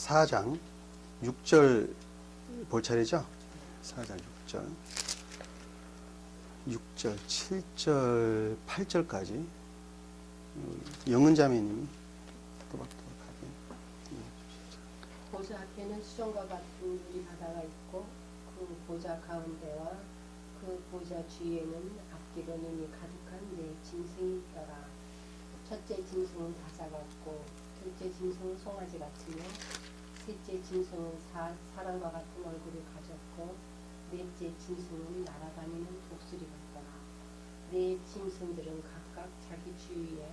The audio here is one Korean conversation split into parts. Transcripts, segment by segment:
4장 6절 볼 차례죠? 4장 6절, 6절, 7절, 8절까지 영은자매님이 또박또박하게 읽어주시죠. 보좌 앞에는 수정과 같은 유리 바다가 있고 그 보좌 가운데와 그 보좌 주위에는 앞뒤로 님이 가득한 네 짐승이 있더라. 첫째 짐승은 다자 같고 둘째 짐승은 송아지 같으며 셋째 짐승은 사람과 같은 얼굴을 가졌고 넷째 짐승은 날아다니는 독수리 같더라. 네 짐승들은 각각 자기 주위에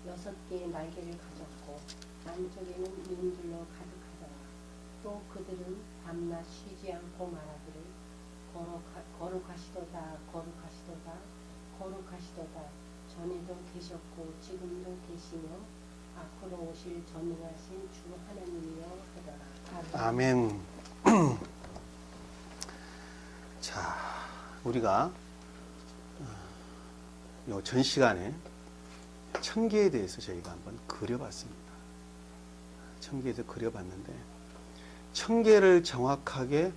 6개의 날개를 가졌고 안쪽에는 눈들로 가득하더라. 또 그들은 밤낮 쉬지 않고 말하기를 거룩하시도다 거룩하시도다 거룩하시도다. 전에도 계셨고 지금도 계시며 앞으로 오실 전능하신 주 하나님이여 하더라. 아멘. 자, 우리가 전 시간에 천계에 대해서 저희가 한번 그려봤습니다. 천계에 대해서 그려봤는데 천계를 정확하게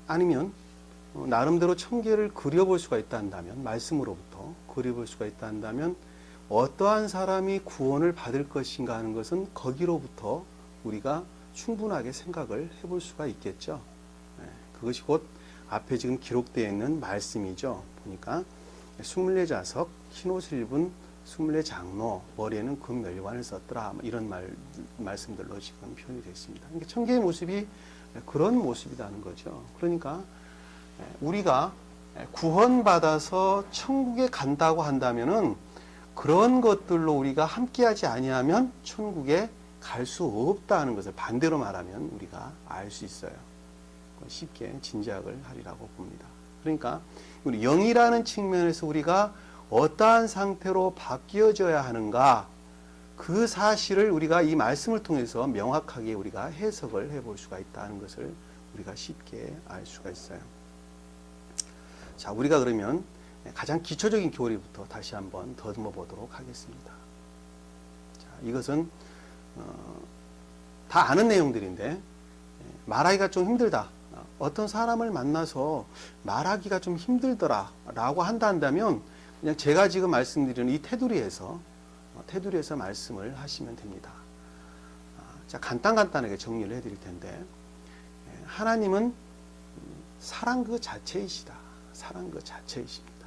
아니면 나름대로 천계를 그려볼 수가 있다 한다면, 말씀으로부터 그려볼 수가 있다 한다면 어떠한 사람이 구원을 받을 것인가 하는 것은 거기로부터 우리가 충분하게 생각을 해볼 수가 있겠죠. 그것이 곧 앞에 지금 기록되어 있는 말씀이죠. 보니까 24자석, 흰옷을 입은 24장로, 머리에는 금멸관을 썼더라, 이런 말씀들로 지금 표현이 되어 있습니다. 그러니까 천계의 모습이 그런 모습이라는 거죠. 그러니까 우리가 구원받아서 천국에 간다고 한다면은 그런 것들로 우리가 함께하지 아니하면 천국에 갈 수 없다는 것을 반대로 말하면 우리가 알 수 있어요. 쉽게 진작을 하리라고 봅니다. 그러니까 우리 영이라는 측면에서 우리가 어떠한 상태로 바뀌어져야 하는가, 그 사실을 우리가 이 말씀을 통해서 명확하게 우리가 해석을 해볼 수가 있다는 것을 우리가 쉽게 알 수가 있어요. 자, 우리가 그러면 가장 기초적인 교리부터 다시 한번 더듬어 보도록 하겠습니다. 자, 이것은 다 아는 내용들인데 말하기가 좀 힘들다, 어떤 사람을 만나서 말하기가 좀 힘들더라 라고 한다면 그냥 제가 지금 말씀드리는 이 테두리에서 말씀을 하시면 됩니다. 자, 간단하게 정리를 해드릴 텐데, 하나님은 사랑 그 자체이시다. 사랑 그 자체이십니다.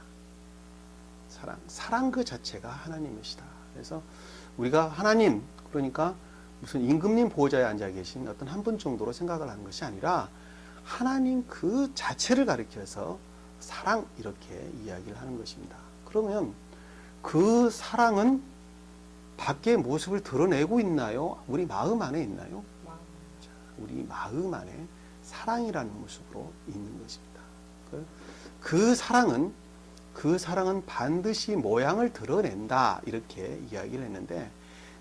사랑 그 자체가 하나님이시다. 그래서 우리가 하나님, 그러니까 무슨 임금님 보호자에 앉아 계신 어떤 한 분 정도로 생각을 하는 것이 아니라 하나님 그 자체를 가리켜서 사랑, 이렇게 이야기를 하는 것입니다. 그러면 그 사랑은 밖의 모습을 드러내고 있나요? 우리 마음 안에 있나요? 자, 우리 마음 안에 사랑이라는 모습으로 있는 것입니다. 그 사랑은 반드시 모양을 드러낸다, 이렇게 이야기를 했는데,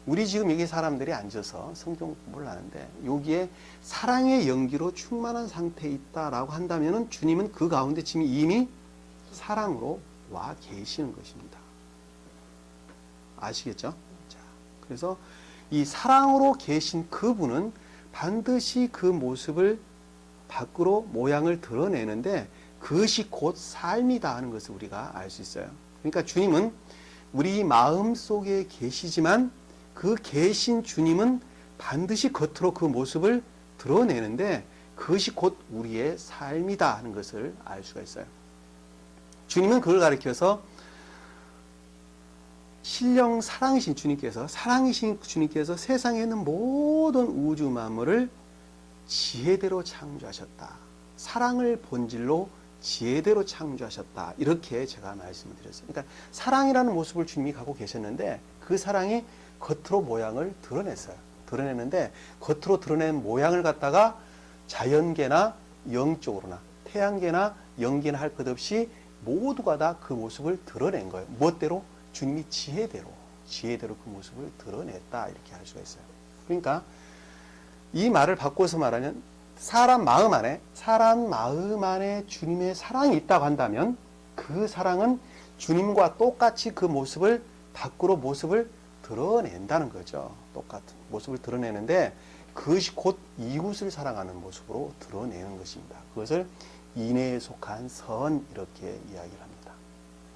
우리 지금 여기 사람들이 앉아서 성경 공부를 하는데 여기에 사랑의 연기로 충만한 상태에 있다라고 한다면 주님은 그 가운데 지금 이미 사랑으로 와 계시는 것입니다. 아시겠죠? 자, 그래서 이 사랑으로 계신 그분은 반드시 그 모습을 밖으로 모양을 드러내는데 그것이 곧 삶이다 하는 것을 우리가 알 수 있어요. 그러니까 주님은 우리 마음 속에 계시지만 그 계신 주님은 반드시 겉으로 그 모습을 드러내는데 그것이 곧 우리의 삶이다 하는 것을 알 수가 있어요. 주님은 그걸 가리켜서 신령 사랑이신 주님께서 세상에 있는 모든 우주 만물을 지혜대로 창조하셨다. 사랑을 본질로 지혜대로 창조하셨다. 이렇게 제가 말씀을 드렸어요. 그러니까 사랑이라는 모습을 주님이 갖고 계셨는데 그 사랑이 겉으로 모양을 드러냈어요. 드러내는데 겉으로 드러낸 모양을 갖다가 자연계나 영적으로나 태양계나 영계나 할 것 없이 모두가 다 그 모습을 드러낸 거예요. 무엇대로? 주님이 지혜대로 그 모습을 드러냈다, 이렇게 할 수가 있어요. 그러니까 이 말을 바꿔서 말하면 사람 마음 안에 주님의 사랑이 있다고 한다면 그 사랑은 주님과 똑같이 그 모습을 밖으로 모습을 드러낸다는 거죠. 똑같은 모습을 드러내는데 그것이 곧 이웃을 사랑하는 모습으로 드러내는 것입니다. 그것을 인애에 속한 선 이렇게 이야기를 합니다.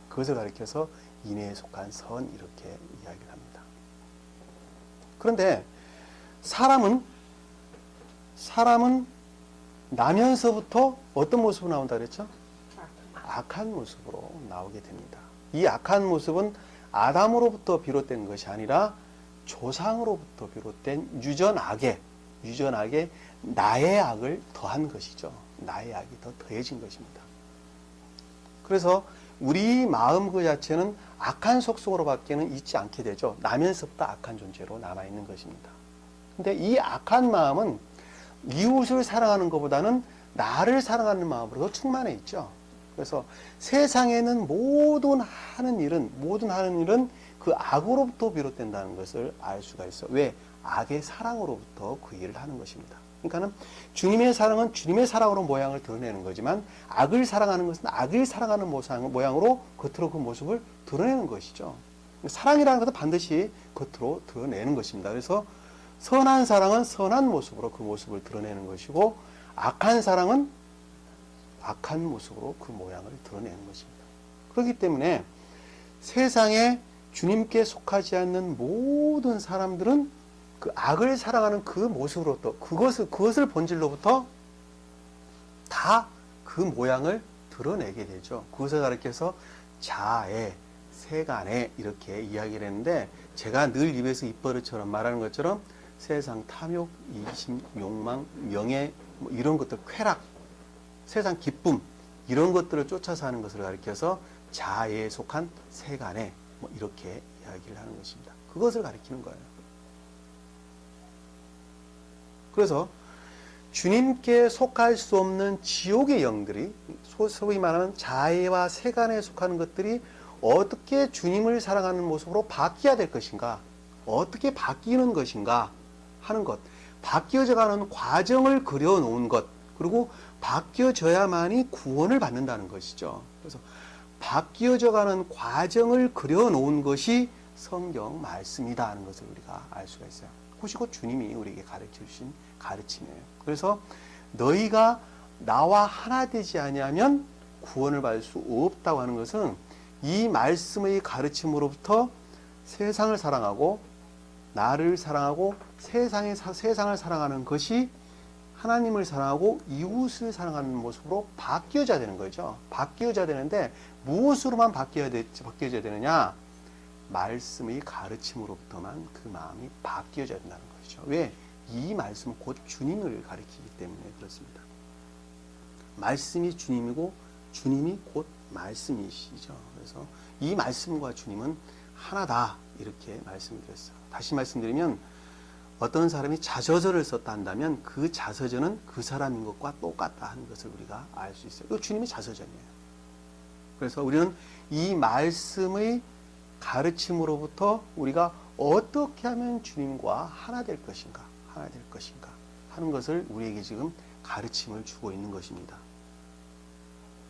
그것을 가리켜서 인애에 속한 선 이렇게 이야기를 합니다. 그런데 사람은 나면서부터 어떤 모습으로 나온다 그랬죠? 악한 모습으로 나오게 됩니다. 이 악한 모습은 아담으로부터 비롯된 것이 아니라 조상으로부터 비롯된 유전악에 나의 악을 더한 것이죠. 나의 악이 더 더해진 것입니다. 그래서 우리 마음 그 자체는 악한 속성으로밖에는 있지 않게 되죠. 나면서부터 악한 존재로 남아있는 것입니다. 근데 이 악한 마음은 이웃을 사랑하는 것보다는 나를 사랑하는 마음으로 더 충만해 있죠. 그래서 세상에는 모든 하는 일은 그 악으로부터 비롯된다는 것을 알 수가 있어. 왜? 악의 사랑으로부터 그 일을 하는 것입니다. 그러니까는 주님의 사랑은 주님의 사랑으로 모양을 드러내는 거지만 악을 사랑하는 것은 악을 사랑하는 모양으로 겉으로 그 모습을 드러내는 것이죠. 사랑이라는 것은 반드시 겉으로 드러내는 것입니다. 그래서 선한 사랑은 선한 모습으로 그 모습을 드러내는 것이고 악한 사랑은 악한 모습으로 그 모양을 드러내는 것입니다. 그렇기 때문에 세상에 주님께 속하지 않는 모든 사람들은 그 악을 사랑하는 그 모습으로부터 그것을 본질로부터 다 그 모양을 드러내게 되죠. 그것을 가리켜서 자애, 세간애 이렇게 이야기를 했는데 제가 늘 입에서 입버릇처럼 말하는 것처럼 세상 탐욕, 이심, 욕망, 명예 뭐 이런 것들 쾌락, 세상 기쁨 이런 것들을 쫓아서 하는 것을 가리켜서 자애에 속한 세간애 뭐 이렇게 이야기를 하는 것입니다. 그것을 가리키는 거예요. 그래서 주님께 속할 수 없는 지옥의 영들이 소위 말하는 자애와 세간에 속하는 것들이 어떻게 주님을 사랑하는 모습으로 바뀌어야 될 것인가, 어떻게 바뀌는 것인가 하는 것, 바뀌어져가는 과정을 그려놓은 것, 그리고 바뀌어져야만이 구원을 받는다는 것이죠. 그래서 바뀌어져가는 과정을 그려놓은 것이 성경 말씀이다 하는 것을 우리가 알 수가 있어요. 그것이 곧 주님이 우리에게 가르쳐 주신 가르침이에요. 그래서 너희가 나와 하나 되지 아니하면 구원을 받을 수 없다고 하는 것은 이 말씀의 가르침으로부터 세상을 사랑하고 나를 사랑하고 세상을 사랑하는 것이 하나님을 사랑하고 이웃을 사랑하는 모습으로 바뀌어져야 되는 거죠. 바뀌어져야 되는데 무엇으로만 바뀌어져야 되느냐? 말씀의 가르침으로부터만 그 마음이 바뀌어져야 된다는 것이죠. 왜? 이 말씀은 곧 주님을 가리키기 때문에 그렇습니다. 말씀이 주님이고 주님이 곧 말씀이시죠. 그래서 이 말씀과 주님은 하나다 이렇게 말씀드렸어요. 다시 말씀드리면 어떤 사람이 자서전을 썼다 한다면 그 자서전은 그 사람인 것과 똑같다 하는 것을 우리가 알 수 있어요. 이거 주님의 자서전이에요. 그래서 우리는 이 말씀의 가르침으로부터 우리가 어떻게 하면 주님과 하나 될 것인가 하는 것을 우리에게 지금 가르침을 주고 있는 것입니다.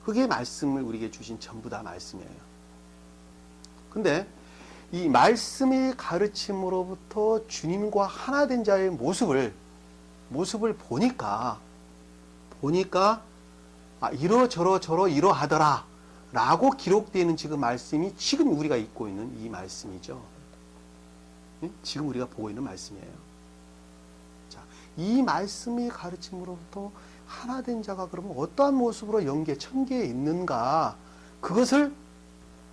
그게 말씀을 우리에게 주신 전부 다 말씀이에요. 근데 이 말씀의 가르침으로부터 주님과 하나 된 자의 모습을 보니까 이러저러 이러하더라 라고 기록되어 있는 지금 말씀이 지금 우리가 읽고 있는 이 말씀이죠. 지금 우리가 보고 있는 말씀이에요. 자, 이 말씀의 가르침으로부터 하나 된 자가 그러면 어떠한 모습으로 천계에 있는가 그것을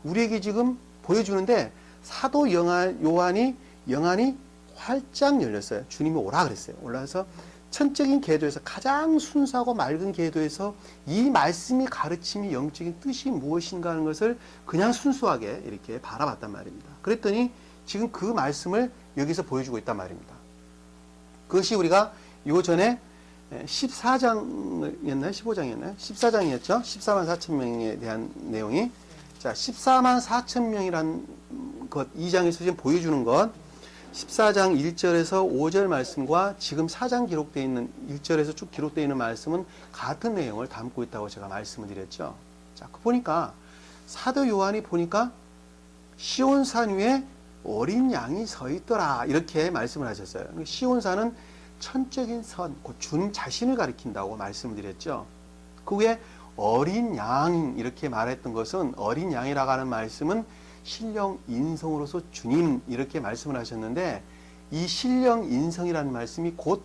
우리에게 지금 보여주는데 사도 요한이 영안이 활짝 열렸어요. 주님이 오라 그랬어요. 올라서 천적인 궤도에서 가장 순수하고 맑은 궤도에서 이 말씀이 가르침이 영적인 뜻이 무엇인가 하는 것을 그냥 순수하게 이렇게 바라봤단 말입니다. 그랬더니 지금 그 말씀을 여기서 보여주고 있단 말입니다. 그것이 우리가 요 전에 14장이었나요? 15장이었나요? 14장이었죠? 14만 4천 명에 대한 내용이. 자, 14만 4천 명이란 것, 2장에서 지금 보여주는 것, 14장 1절에서 5절 말씀과 지금 4장 기록되어 있는 1절에서 쭉 기록되어 있는 말씀은 같은 내용을 담고 있다고 제가 말씀을 드렸죠. 자, 보니까 사도 요한이 보니까 시온산 위에 어린 양이 서 있더라 이렇게 말씀을 하셨어요. 시온산은 천적인 선, 곧 주님 자신을 가리킨다고 말씀을 드렸죠. 그 후에 어린 양 이렇게 말했던 것은 어린 양이라고 하는 말씀은 신령 인성으로서 주님 이렇게 말씀을 하셨는데 이 신령 인성이라는 말씀이 곧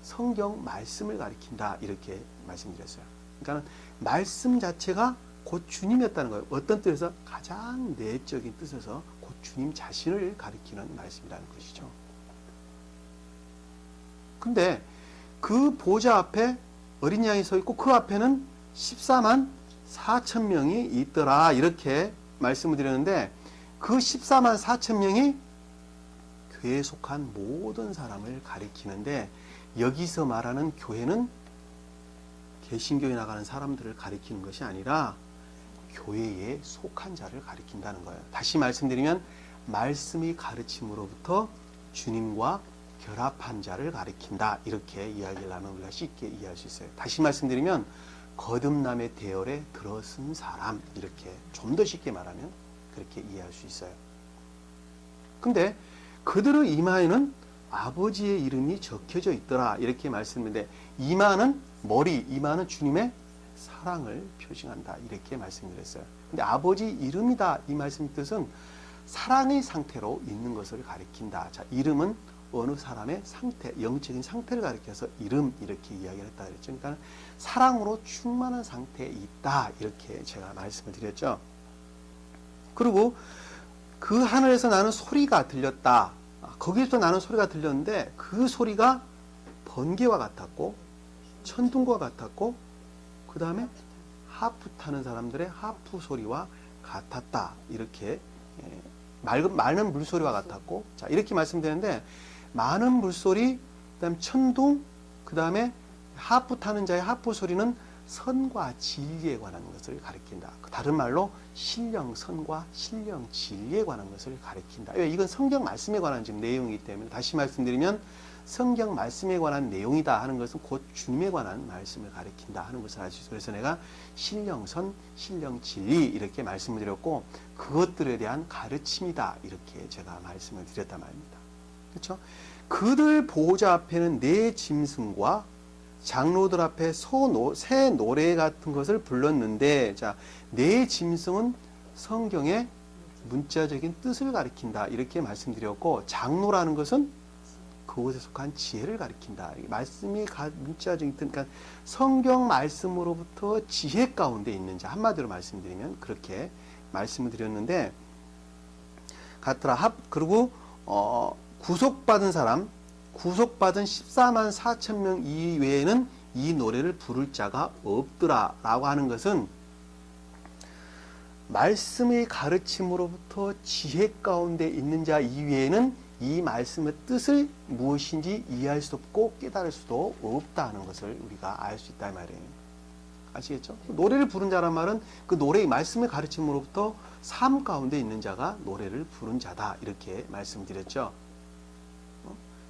성경 말씀을 가리킨다 이렇게 말씀드렸어요. 그러니까 말씀 자체가 곧 주님이었다는 거예요. 어떤 뜻에서 가장 내적인 뜻에서 곧 주님 자신을 가리키는 말씀이라는 것이죠. 근데 그 보좌 앞에 어린 양이 서 있고 그 앞에는 14만 4천 명이 있더라 이렇게 말씀을 드렸는데 그 14만 4천 명이 교회에 속한 모든 사람을 가리키는데 여기서 말하는 교회는 개신교에 나가는 사람들을 가리키는 것이 아니라 교회에 속한 자를 가리킨다는 거예요. 다시 말씀드리면 말씀이 가르침으로부터 주님과 결합한 자를 가리킨다 이렇게 이야기를 하면 우리가 쉽게 이해할 수 있어요. 다시 말씀드리면 거듭남의 대열에 들어선 사람 이렇게 좀 더 쉽게 말하면 그렇게 이해할 수 있어요. 근데 그들의 이마에는 아버지의 이름이 적혀져 있더라 이렇게 말씀했는데 이마는 머리, 이마는 주님의 사랑을 표시한다 이렇게 말씀드렸어요. 근데 아버지 이름이다 이 말씀의 뜻은 사랑의 상태로 있는 것을 가리킨다. 자, 이름은 어느 사람의 상태, 영적인 상태를 가리켜서 이름 이렇게 이야기를 했다 그랬죠. 그러니까 사랑으로 충만한 상태에 있다 이렇게 제가 말씀을 드렸죠. 그리고 그 하늘에서 나는 소리가 들렸다. 거기서 나는 소리가 들렸는데 그 소리가 번개와 같았고 천둥과 같았고 그 다음에 하프 타는 사람들의 하프 소리와 같았다. 이렇게 맑은 물소리와 같았고 자 이렇게 말씀드렸는데 많은 물소리, 그 다음에 천둥, 그 다음에 하프 타는 자의 하프 소리는 선과 진리에 관한 것을 가리킨다. 다른 말로 신령 선과 신령 진리에 관한 것을 가리킨다. 이건 성경 말씀에 관한 지금 내용이기 때문에 다시 말씀드리면 성경 말씀에 관한 내용이다 하는 것은 곧 주님에 관한 말씀을 가리킨다 하는 것을 알 수 있어요. 그래서 내가 신령 선, 신령 진리 이렇게 말씀을 드렸고 그것들에 대한 가르침이다 이렇게 제가 말씀을 드렸단 말입니다. 그렇죠? 그들 보호자 앞에는 네 짐승과 장로들 앞에 새 노래 같은 것을 불렀는데 자, 네 짐승은 성경의 문자적인 뜻을 가리킨다 이렇게 말씀드렸고 장로라는 것은 그곳에 속한 지혜를 가리킨다. 말씀이 문자적인 뜻, 그러니까 성경 말씀으로부터 지혜 가운데 있는 자 한마디로 말씀드리면 그렇게 말씀을 드렸는데 같더라. 그리고 구속받은 사람 구속받은 14만 4천 명 이외에는 이 노래를 부를 자가 없더라 라고 하는 것은 말씀의 가르침으로부터 지혜 가운데 있는 자 이외에는 이 말씀의 뜻을 무엇인지 이해할 수 없고 깨달을 수도 없다는 것을 우리가 알 수 있다 말이에요. 아시겠죠? 노래를 부른 자란 말은 그 노래의 말씀의 가르침으로부터 삶 가운데 있는 자가 노래를 부른 자다 이렇게 말씀드렸죠.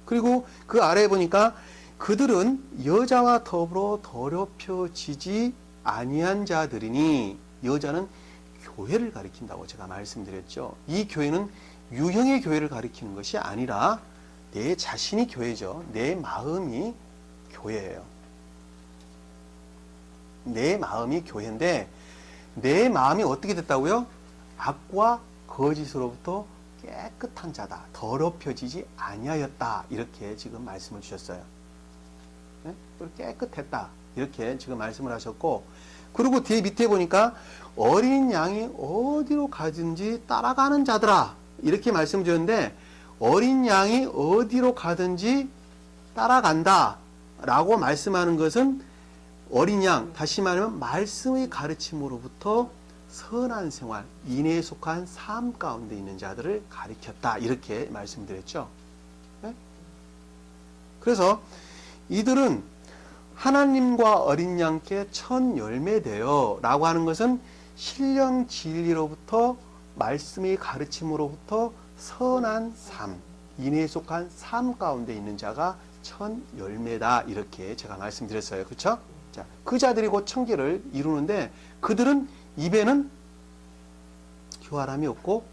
그리고 그 아래에 보니까 그들은 여자와 더불어 더럽혀지지 아니한 자들이니 여자는 교회를 가리킨다고 제가 말씀드렸죠. 이 교회는 유형의 교회를 가리키는 것이 아니라 내 자신이 교회죠. 내 마음이 교회예요. 내 마음이 교회인데 내 마음이 어떻게 됐다고요? 악과 거짓으로부터 깨끗한 자다. 더럽혀지지 아니하였다. 이렇게 지금 말씀을 주셨어요. 네? 깨끗했다. 이렇게 지금 말씀을 하셨고 그리고 뒤에 밑에 보니까 어린 양이 어디로 가든지 따라가는 자들아. 이렇게 말씀 주셨는데 어린 양이 어디로 가든지 따라간다. 라고 말씀하는 것은 어린 양, 다시 말하면 말씀의 가르침으로부터 선한 생활, 인애에 속한 삶 가운데 있는 자들을 가리켰다. 이렇게 말씀드렸죠. 네? 그래서 이들은 하나님과 어린 양께 첫 열매되어 라고 하는 것은 신령 진리로부터 말씀의 가르침으로부터 선한 삶, 인애에 속한 삶 가운데 있는 자가 첫 열매다. 이렇게 제가 말씀드렸어요. 그렇죠? 자, 그 자들이 곧 청계를 이루는데 그들은 입에는 교활함이 없고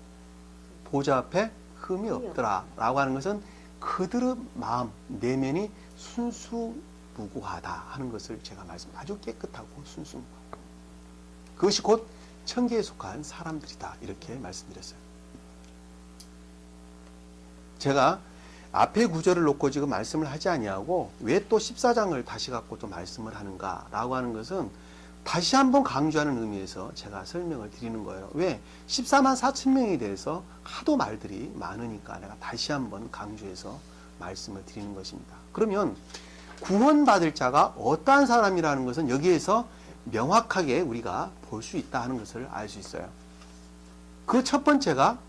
보좌 앞에 흠이 없더라 라고 하는 것은 그들의 마음, 내면이 순수무구하다 하는 것을 제가 아주 깨끗하고 순수무구하다. 그것이 곧 천계에 속한 사람들이다 이렇게 말씀드렸어요. 제가 앞에 구절을 놓고 지금 말씀을 하지 아니하고 왜 또 14장을 다시 갖고 또 말씀을 하는가 라고 하는 것은 다시 한번 강조하는 의미에서 제가 설명을 드리는 거예요. 왜? 14만 4천 명에 대해서 하도 말들이 많으니까 내가 다시 한번 강조해서 말씀을 드리는 것입니다. 그러면 구원받을 자가 어떠한 사람이라는 것은 여기에서 명확하게 우리가 볼 수 있다 하는 것을 알 수 있어요. 그 첫 번째가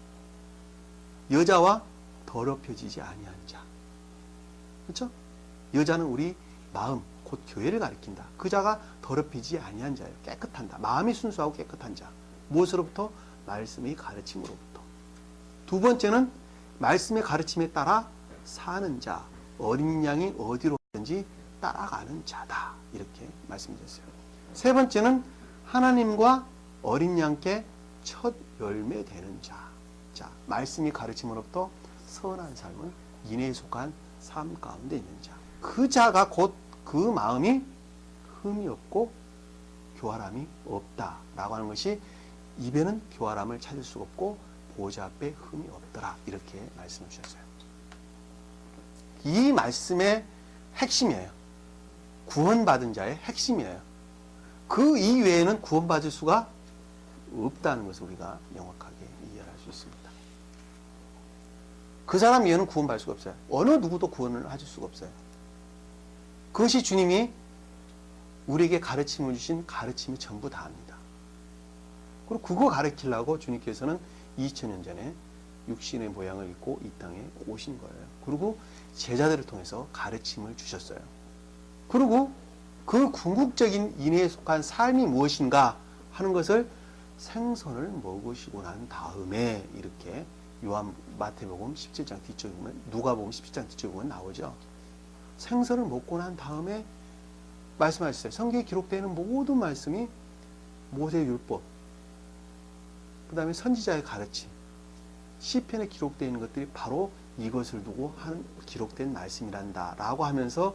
여자와 더럽혀지지 아니한 자. 그렇죠? 여자는 우리 마음, 곧 교회를 가리킨다. 그 자가 더럽히지 아니한 자예요. 깨끗한다. 마음이 순수하고 깨끗한 자. 무엇으로부터? 말씀의 가르침으로부터. 두 번째는 말씀의 가르침에 따라 사는 자. 어린 양이 어디로 가든지 따라가는 자다. 이렇게 말씀드렸어요. 세 번째는 하나님과 어린 양께 첫 열매 되는 자. 자, 말씀이 가르침으로부터 선한 삶은 인애에 속한 삶 가운데 있는 자. 그 자가 곧 그 마음이 흠이 없고 교활함이 없다라고 하는 것이 입에는 교활함을 찾을 수가 없고 보좌 앞에 흠이 없더라 이렇게 말씀을 주셨어요. 이 말씀의 핵심이에요. 구원받은 자의 핵심이에요. 그 이외에는 구원받을 수가 없다는 것을 우리가 명확하게 이해할 수 있습니다. 그 사람 이외에는 구원받을 수가 없어요. 어느 누구도 구원을 하실 수가 없어요. 그것이 주님이 우리에게 가르침을 주신 가르침이 전부 다합니다. 그리고 그거 가르치려고 주님께서는 2000년 전에 육신의 모양을 입고 이 땅에 오신 거예요. 그리고 제자들을 통해서 가르침을 주셨어요. 그리고 그 궁극적인 인애에 속한 삶이 무엇인가 하는 것을 생선을 먹으시고 난 다음에 이렇게 마태복음 17장 뒤쪽에 보면 누가복음 17장 뒤쪽에 보면 나오죠. 생선을 먹고 난 다음에 말씀하셨어요. 성경에 기록되는 모든 말씀이 모세 율법, 그 다음에 선지자의 가르침, 시편에 기록되어 있는 것들이 바로 이것을 두고 기록된 말씀이란다 라고 하면서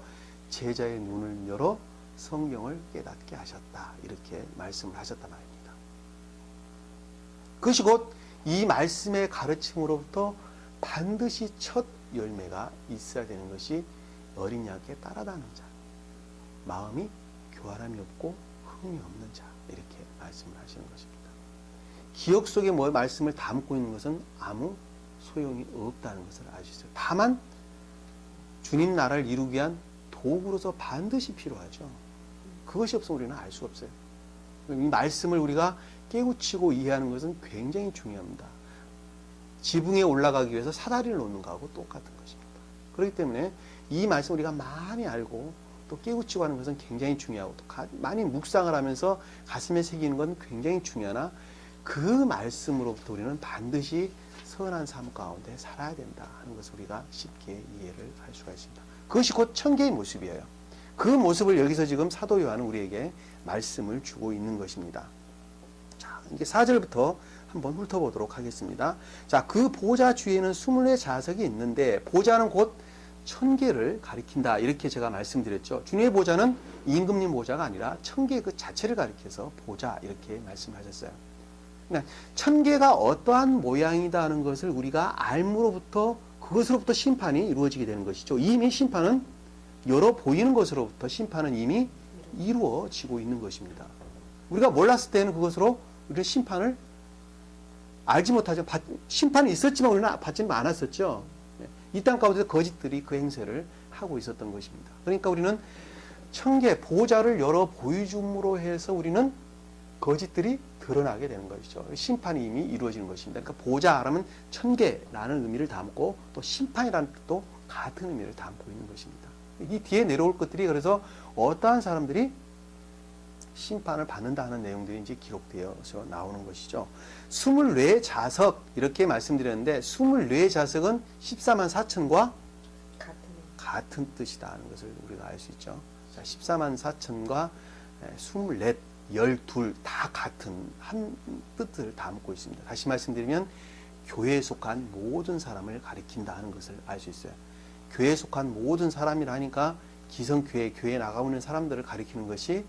제자의 눈을 열어 성경을 깨닫게 하셨다 이렇게 말씀을 하셨단 말입니다. 그것이 곧 이 말씀의 가르침으로부터 반드시 첫 열매가 있어야 되는 것이 어린 양께 따라다는 자, 마음이 교활함이 없고 흠이 없는 자 이렇게 말씀을 하시는 것입니다. 기억 속에 말씀을 담고 있는 것은 아무 소용이 없다는 것을 알 수 있어요. 다만 주님 나라를 이루기 위한 도구로서 반드시 필요하죠. 그것이 없으면 우리는 알 수가 없어요. 이 말씀을 우리가 깨우치고 이해하는 것은 굉장히 중요합니다. 지붕에 올라가기 위해서 사다리를 놓는 것하고 똑같은 것입니다. 그렇기 때문에 이 말씀 우리가 많이 알고 또 깨우치고 하는 것은 굉장히 중요하고 또 많이 묵상을 하면서 가슴에 새기는 건 굉장히 중요하나 그 말씀으로부터 우리는 반드시 선한 삶 가운데 살아야 된다 하는 것을 우리가 쉽게 이해를 할 수가 있습니다. 그것이 곧 천계의 모습이에요. 그 모습을 여기서 지금 사도 요한은 우리에게 말씀을 주고 있는 것입니다. 자, 이제 4절부터 한번 훑어보도록 하겠습니다. 자, 그 보좌 주위에는 24좌석이 있는데 보좌는 곧 천계를 가리킨다 이렇게 제가 말씀드렸죠. 주님의 보좌는 임금님 보좌가 아니라 천계 그 자체를 가리켜서 보좌 이렇게 말씀하셨어요. 그러니까 천계가 어떠한 모양이다 하는 것을 우리가 알므로부터 그것으로부터 심판이 이루어지게 되는 것이죠. 이미 심판은 열어 보이는 것으로부터 심판은 이미 이루어지고 있는 것입니다. 우리가 몰랐을 때는 그것으로 우리는 심판을 알지 못하죠. 심판이 있었지만 우리는 받지는 않았었죠. 이 땅 가운데 거짓들이 그 행세를 하고 있었던 것입니다. 그러니까 우리는 천계 보좌를 열어 보여줌으로 해서 우리는 거짓들이 드러나게 되는 것이죠. 심판이 이미 이루어지는 것입니다. 그러니까 보좌라면 천계라는 의미를 담고 또 심판이라는 뜻도 같은 의미를 담고 있는 것입니다. 이 뒤에 내려올 것들이 그래서 어떠한 사람들이 심판을 받는다는 내용들이 이제 기록되어서 나오는 것이죠. 24좌석 이렇게 말씀드렸는데 24좌석은 14만 4천과 같은 뜻이다 하는 것을 우리가 알 수 있죠. 자, 14만 4천과 24, 12 다 같은 한 뜻을 담고 있습니다. 다시 말씀드리면 교회에 속한 모든 사람을 가리킨다 하는 것을 알 수 있어요. 교회에 속한 모든 사람이라 하니까 기성교회, 교회에 나가고 있는 사람들을 가리키는 것이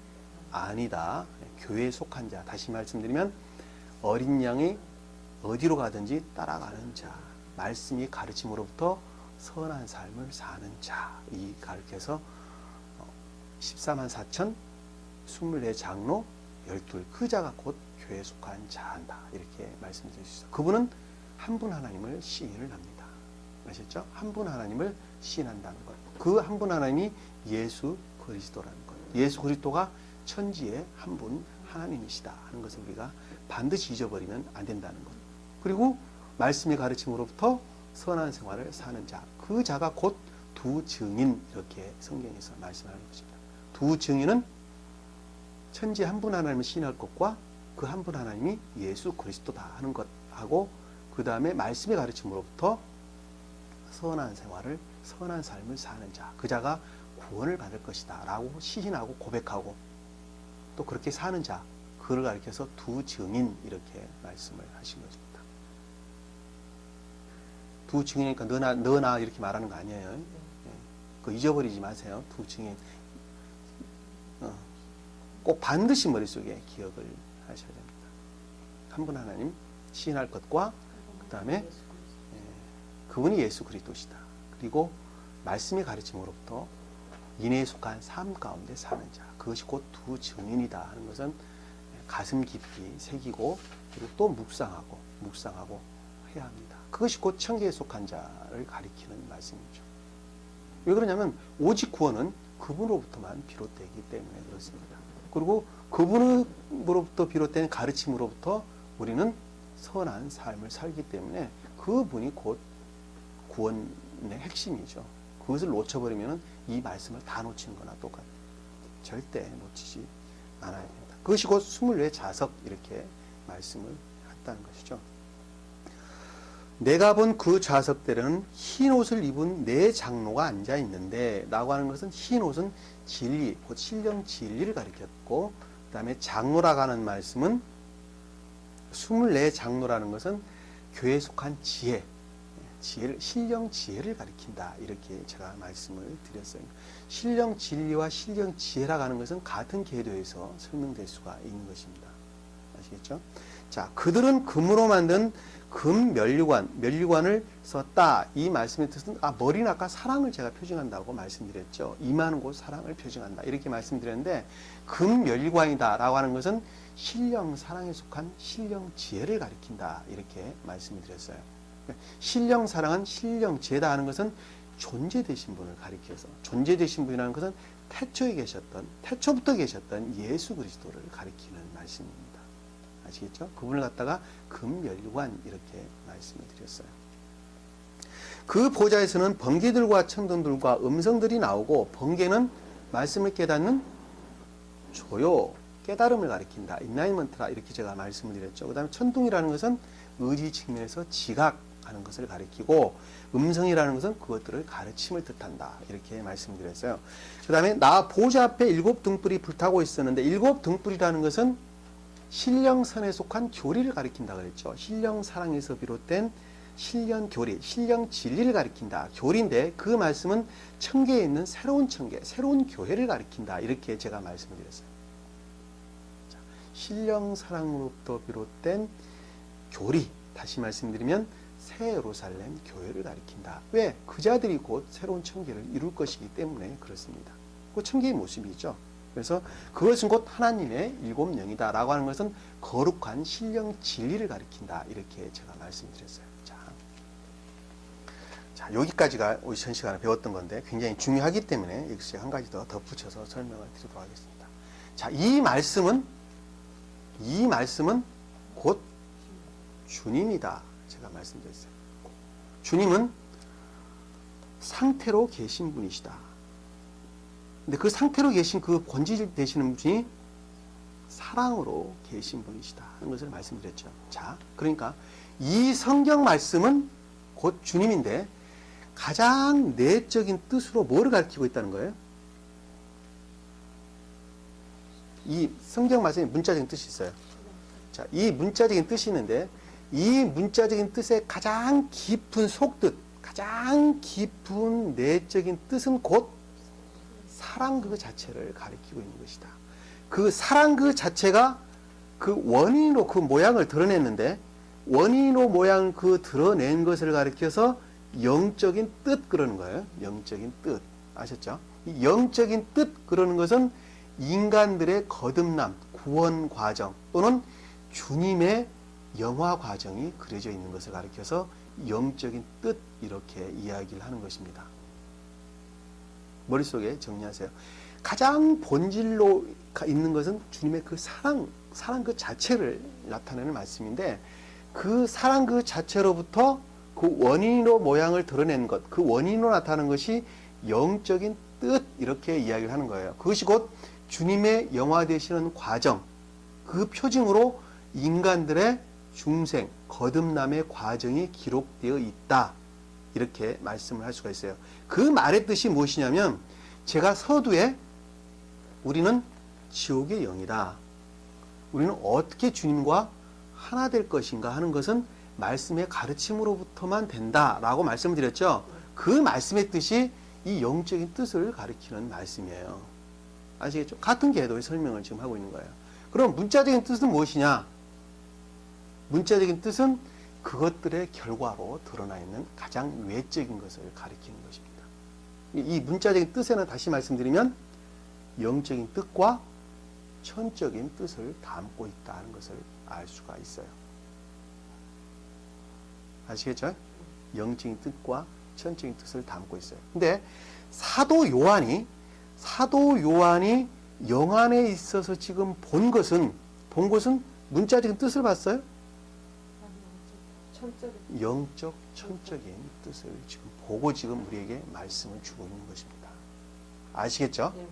아니다. 교회에 속한 자, 다시 말씀드리면 어린 양이 어디로 가든지 따라가는 자, 말씀이 가르침으로부터 선한 삶을 사는 자, 이 가르쳐서 14만 4천 24장로 12, 그 자가 곧 교회에 속한 자한다. 이렇게 말씀드릴 수 있어요. 그분은 한 분 하나님을 시인을 합니다. 아셨죠? 한 분 하나님을 시인한다는 것. 그 한 분 하나님이 예수 그리스도라는 것. 예수 그리스도가 천지의 한 분 하나님이시다 하는 것을 우리가 반드시 잊어버리면 안 된다는 것. 그리고 말씀의 가르침으로부터 선한 생활을 사는 자. 그 자가 곧 두 증인, 이렇게 성경에서 말씀하는 것입니다. 두 증인은 천지 한 분 하나님을 시인할 것과 그 한 분 하나님이 예수 그리스도다 하는 것하고, 그 다음에 말씀의 가르침으로부터 선한 생활을, 선한 삶을 사는 자, 그 자가 구원을 받을 것이다 라고 시인하고 고백하고 또 그렇게 사는 자, 그를 가리켜서 두 증인, 이렇게 말씀을 하신 것입니다. 두 증인이니까 너나 이렇게 말하는 거 아니에요. 그거 잊어버리지 마세요. 두 증인. 꼭 반드시 머릿속에 기억을 하셔야 됩니다. 한 분 하나님 시인할 것과 그 다음에 그분이 예수 그리스도시다. 그리고 말씀의 가르침으로부터 인애에 속한 삶 가운데 사는 자, 그것이 곧 두 증인이다 하는 것은 가슴 깊이 새기고 그리고 또 묵상하고 해야 합니다. 그것이 곧 천계에 속한 자를 가리키는 말씀이죠. 왜 그러냐면 오직 구원은 그분으로부터만 비롯되기 때문에 그렇습니다. 그리고 그분으로부터 비롯된 가르침으로부터 우리는 선한 삶을 살기 때문에 그분이 곧 구원의 핵심이죠. 그것을 놓쳐버리면 이 말씀을 다 놓치는 거나 똑같아요. 절대 놓치지 않아야 됩니다. 그것이 곧 24자석, 이렇게 말씀을 했다는 것이죠. 내가 본 그 좌석들은 흰 옷을 입은 네 장로가 앉아 있는데, 라고 하는 것은 흰 옷은 진리, 곧 신령 진리를 가리켰고, 그 다음에 장로라고 하는 말씀은 24장로라는 것은 교회에 속한 지혜를, 신령 지혜를 가리킨다. 이렇게 제가 말씀을 드렸어요. 신령 진리와 신령 지혜라고 하는 것은 같은 궤도에서 설명될 수가 있는 것입니다. 아시겠죠? 자, 그들은 금으로 만든 금 면류관을 썼다. 이 말씀의 뜻은, 머리는 아까 사랑을 제가 표징한다고 말씀드렸죠. 임하는 곳 사랑을 표징한다. 이렇게 말씀드렸는데, 금 면류관이다 라고 하는 것은 신령 사랑에 속한 신령 지혜를 가리킨다. 이렇게 말씀드렸어요. 신령 사랑은 신령 지혜다 하는 것은 존재되신 분을 가리켜서, 존재되신 분이라는 것은 태초부터 계셨던 예수 그리스도를 가리키는 말씀입니다. 아시겠죠? 그분을 갖다가 금면류관, 이렇게 말씀을 드렸어요. 그 보좌에서는 번개들과 천둥들과 음성들이 나오고, 번개는 말씀을 깨닫는 조요, 깨달음을 가리킨다. 인라이먼트라, 이렇게 제가 말씀을 드렸죠. 그 다음에 천둥이라는 것은 의지 측면에서 지각하는 것을 가리키고, 음성이라는 것은 그것들을 가르침을 뜻한다. 이렇게 말씀드렸어요. 그 다음에 나 보좌 앞에 7 등불이 불타고 있었는데, 7 등불이라는 것은 신령선에 속한 교리를 가리킨다 그랬죠. 신령 사랑에서 비롯된 신령 교리, 신령 진리를 가리킨다. 교리인데 그 말씀은 천계에 있는 새로운 천계, 새로운 교회를 가리킨다. 이렇게 제가 말씀을 드렸어요. 자, 신령 사랑으로부터 비롯된 교리, 다시 말씀드리면 새 예루살렘 교회를 가리킨다. 왜? 그 자들이 곧 새로운 천계를 이룰 것이기 때문에 그렇습니다. 그 천계의 모습이죠. 그래서 그것은 곧 하나님의 7영이다 라고 하는 것은 거룩한 신령 진리를 가리킨다. 이렇게 제가 말씀드렸어요. 자, 여기까지가 우리 전 시간에 배웠던 건데 굉장히 중요하기 때문에 여기서 한 가지 더 덧붙여서 설명을 드리도록 하겠습니다. 자, 이 말씀은 곧 주님이다. 제가 말씀드렸어요. 주님은 상태로 계신 분이시다. 근데 그 상태로 계신 그 본질 되시는 분이 사랑으로 계신 분이시다 하는 것을 말씀드렸죠. 자, 그러니까 이 성경 말씀은 곧 주님인데 가장 내적인 뜻으로 뭐를 가리키고 있다는 거예요? 이 성경 말씀에 문자적인 뜻이 있어요. 자, 이 문자적인 뜻이 있는데 이 문자적인 뜻의 가장 깊은 속뜻, 가장 깊은 내적인 뜻은 곧 사랑 그 자체를 가리키고 있는 것이다. 그 사랑 그 자체가 그 원인으로 그 모양을 드러냈는데, 원인으로 모양 그 드러낸 것을 가리켜서 영적인 뜻 그러는 거예요. 영적인 뜻. 아셨죠? 이 영적인 뜻 그러는 것은 인간들의 거듭남, 구원 과정 또는 주님의 영화 과정이 그려져 있는 것을 가리켜서 영적인 뜻 이렇게 이야기를 하는 것입니다. 머릿속에 정리하세요. 가장 본질로 있는 것은 주님의 그 사랑 그 자체를 나타내는 말씀인데, 그 사랑 그 자체로부터 그 원인으로 모양을 드러낸 것, 그 원인으로 나타나는 것이 영적인 뜻 이렇게 이야기를 하는 거예요. 그것이 곧 주님의 영화되시는 과정, 그 표징으로 인간들의 중생, 거듭남의 과정이 기록되어 있다. 이렇게 말씀을 할 수가 있어요. 그 말의 뜻이 무엇이냐면, 제가 서두에 우리는 지옥의 영이다. 우리는 어떻게 주님과 하나 될 것인가 하는 것은 말씀의 가르침으로부터만 된다라고 말씀을 드렸죠. 그 말씀의 뜻이 이 영적인 뜻을 가리키는 말씀이에요. 아시겠죠? 같은 궤도의 설명을 지금 하고 있는 거예요. 그럼 문자적인 뜻은 무엇이냐? 문자적인 뜻은 그것들의 결과로 드러나 있는 가장 외적인 것을 가리키는 것입니다. 이 문자적인 뜻에는 다시 말씀드리면 영적인 뜻과 천적인 뜻을 담고 있다는 것을 알 수가 있어요. 아시겠죠? 영적인 뜻과 천적인 뜻을 담고 있어요. 근데 사도 요한이 영 안에 있어서 지금 본 것은 문자적인 뜻을 봤어요? 영적, 천적인 뜻을 지금 보고 지금 우리에게 말씀을 주고 있는 것입니다. 아시겠죠? 네.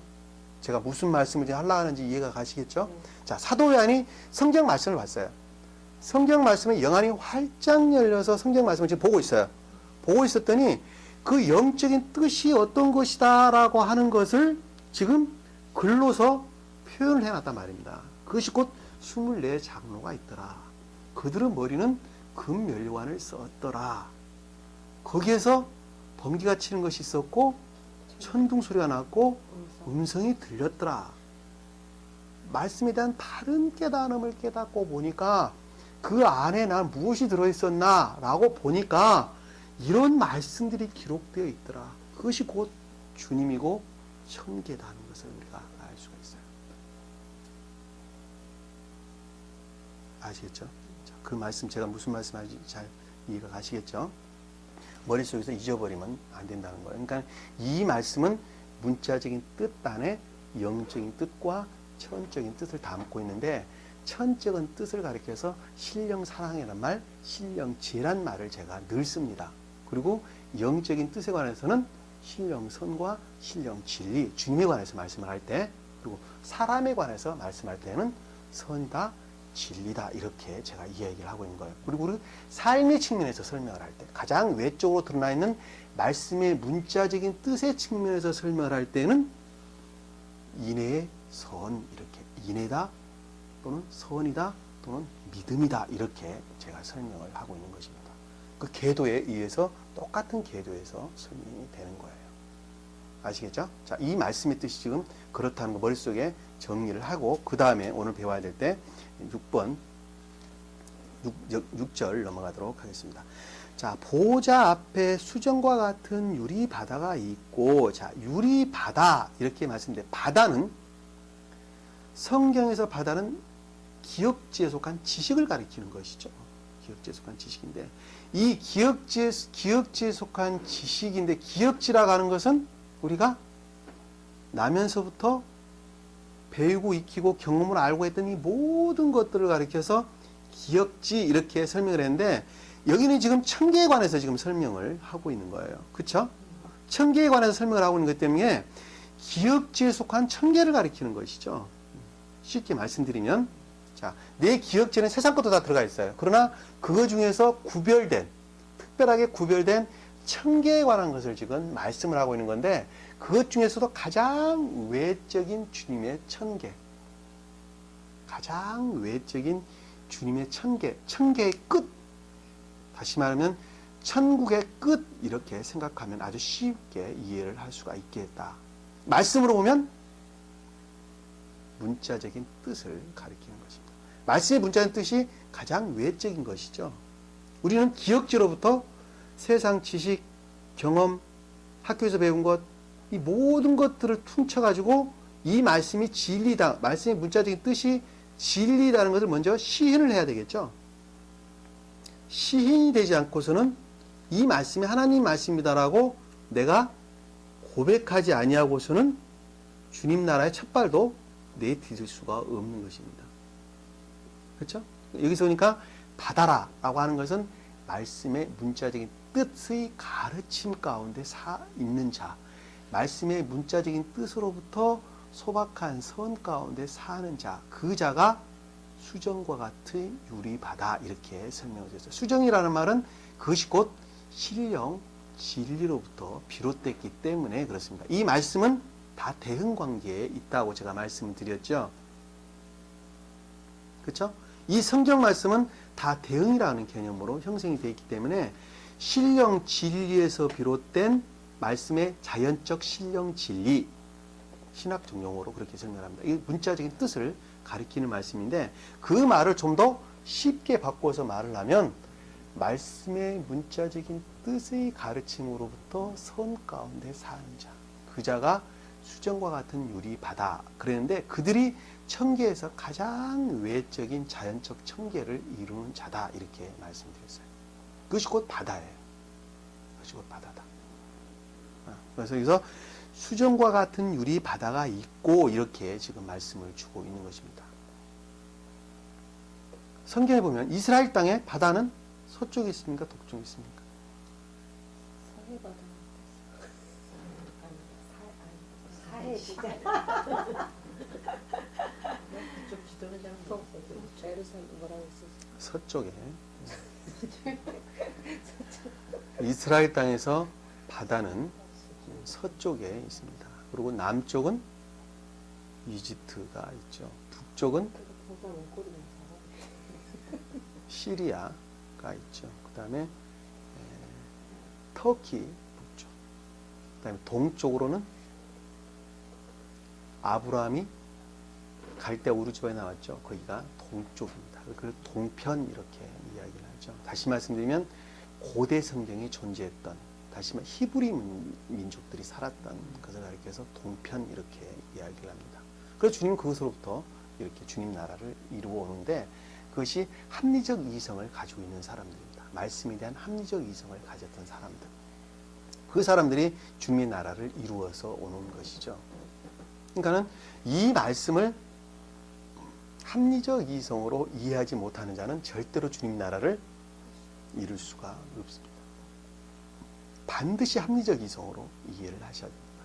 제가 무슨 말씀을 하려고 하는지 이해가 가시겠죠? 네. 자, 사도 요한이 성경 말씀을 봤어요. 성경 말씀에 영안이 활짝 열려서 성경 말씀을 지금 보고 있어요. 보고 있었더니 그 영적인 뜻이 어떤 것이다 라고 하는 것을 지금 글로서 표현을 해놨단 말입니다. 그것이 곧 24장로가 있더라. 그들의 머리는 금면류관을 썼더라. 거기에서 번개가 치는 것이 있었고 천둥 소리가 났고 음성이 들렸더라. 말씀에 대한 다른 깨달음을 깨닫고 보니까 그 안에 난 무엇이 들어있었나 라고 보니까 이런 말씀들이 기록되어 있더라. 그것이 곧 주님이고 천계다는 것을 우리가 알 수가 있어요. 아시겠죠? 자, 그 말씀 제가 무슨 말씀하는지 잘 이해가 가시겠죠? 머릿속에서 잊어버리면 안 된다는 거예요. 그러니까 이 말씀은 문자적인 뜻 안에 영적인 뜻과 천적인 뜻을 담고 있는데, 천적인 뜻을 가리켜서 신령 사랑이라는 말, 신령 지혜란 말을 제가 늘 씁니다. 그리고 영적인 뜻에 관해서는 신령 선과 신령 진리, 주님에 관해서 말씀을 할 때, 그리고 사람에 관해서 말씀할 때는 선이다, 진리다, 이렇게 제가 이야기를 하고 있는 거예요. 그리고 우리 삶의 측면에서 설명을 할 때, 가장 외적으로 드러나 있는 말씀의 문자적인 뜻의 측면에서 설명을 할 때는 인애의 선, 이렇게 인애다 또는 선이다 또는 믿음이다, 이렇게 제가 설명을 하고 있는 것입니다. 그 궤도에 의해서 똑같은 궤도에서 설명이 되는 거예요. 아시겠죠? 자, 이 말씀의 뜻이 지금 그렇다는 거 머릿속에 정리를 하고, 그 다음에 오늘 배워야 될 때 6절 넘어가도록 하겠습니다. 자, 보좌 앞에 수정과 같은 유리 바다가 있고, 자, 유리 바다 이렇게 말씀드려요. 바다는 성경에서 바다는 기억지에 속한 지식을 가리키는 것이죠. 기억지에 속한 지식인데, 이 기억지에 속한 지식인데, 기억지라고 하는 것은 우리가 나면서부터 배우고 익히고 경험을 알고 했던 이 모든 것들을 가리켜서 기억지 이렇게 설명을 했는데, 여기는 지금 천계에 관해서 지금 설명을 하고 있는 거예요. 그렇죠? 천계에 관해서 설명을 하고 있는 것 때문에 기억지에 속한 천계를 가리키는 것이죠. 쉽게 말씀드리면, 자, 내 기억지에는 세상 것도 다 들어가 있어요. 그러나 그거 중에서 특별하게 구별된 천계에 관한 것을 지금 말씀을 하고 있는 건데, 그것 중에서도 가장 외적인 주님의 천계, 가장 외적인 주님의 천계, 천계의 끝, 다시 말하면 천국의 끝 이렇게 생각하면 아주 쉽게 이해를 할 수가 있겠다. 말씀으로 보면 문자적인 뜻을 가리키는 것입니다. 말씀의 문자적인 뜻이 가장 외적인 것이죠. 우리는 기억지로부터 세상 지식, 경험, 학교에서 배운 것, 이 모든 것들을 퉁쳐가지고 이 말씀이 진리다, 말씀의 문자적인 뜻이 진리라는 것을 먼저 시인을 해야 되겠죠. 시인이 되지 않고서는 이 말씀이 하나님 말씀이다라고 내가 고백하지 아니하고서는 주님 나라의 첫 발도 내디딜 수가 없는 것입니다. 그렇죠? 여기서 보니까 받아라라고 하는 것은 말씀의 문자적인 뜻의 가르침 가운데 있는 자, 말씀의 문자적인 뜻으로부터 소박한 선 가운데 사는 자, 그 자가 수정과 같은 유리바다 이렇게 설명되었어요. 수정이라는 말은 그것이 곧 신령, 진리로부터 비롯됐기 때문에 그렇습니다. 이 말씀은 다 대응 관계에 있다고 제가 말씀을 드렸죠. 그렇죠? 이 성경 말씀은 다 대응이라는 개념으로 형성이 되어 있기 때문에 신령 진리에서 비롯된 말씀의 자연적 신령 진리, 신학적 용어로 그렇게 설명합니다. 이 문자적인 뜻을 가리키는 말씀인데 그 말을 좀 더 쉽게 바꿔서 말을 하면 말씀의 문자적인 뜻의 가르침으로부터 선 가운데 사는 자, 그 자가 수정과 같은 유리바다. 그랬는데 그들이 청계에서 가장 외적인 자연적 청계를 이루는 자다 이렇게 말씀드렸어요. 그것이 곧 바다예요. 그것이 곧 바다다. 그래서 여기서 수정과 같은 유리바다가 있고 이렇게 지금 말씀을 주고 있는 것입니다. 성경에 보면 이스라엘 땅의 바다는 서쪽에 있습니까? 동쪽에 있습니까? 사해바다. 사해. 그쪽 지도는 잘 모르겠어요. 예루살렘 뭐라고 했었어? 서쪽에. 이스라엘 땅에서 바다는 서쪽에 있습니다. 그리고 남쪽은 이집트가 있죠. 북쪽은 시리아가 있죠. 그 다음에 터키 북쪽. 그 다음에 동쪽으로는 아브라함이 갈대 우르주에 나왔죠. 거기가 동쪽입니다. 그걸 동편 이렇게 이야기를 하죠. 다시 말씀드리면 고대 성경에 존재했던 다시 말해 히브리 민족들이 살았던 것을 가리켜서 동편 이렇게 이야기를 합니다. 그래서 주님은 그것으로부터 이렇게 주님 나라를 이루어 오는데 그것이 합리적 이성을 가지고 있는 사람들입니다. 말씀에 대한 합리적 이성을 가졌던 사람들. 그 사람들이 주님의 나라를 이루어서 오는 것이죠. 그러니까는 이 말씀을 합리적 이성으로 이해하지 못하는 자는 절대로 주님 나라를 이룰 수가 없습니다. 반드시 합리적 이성으로 이해를 하셔야 됩니다.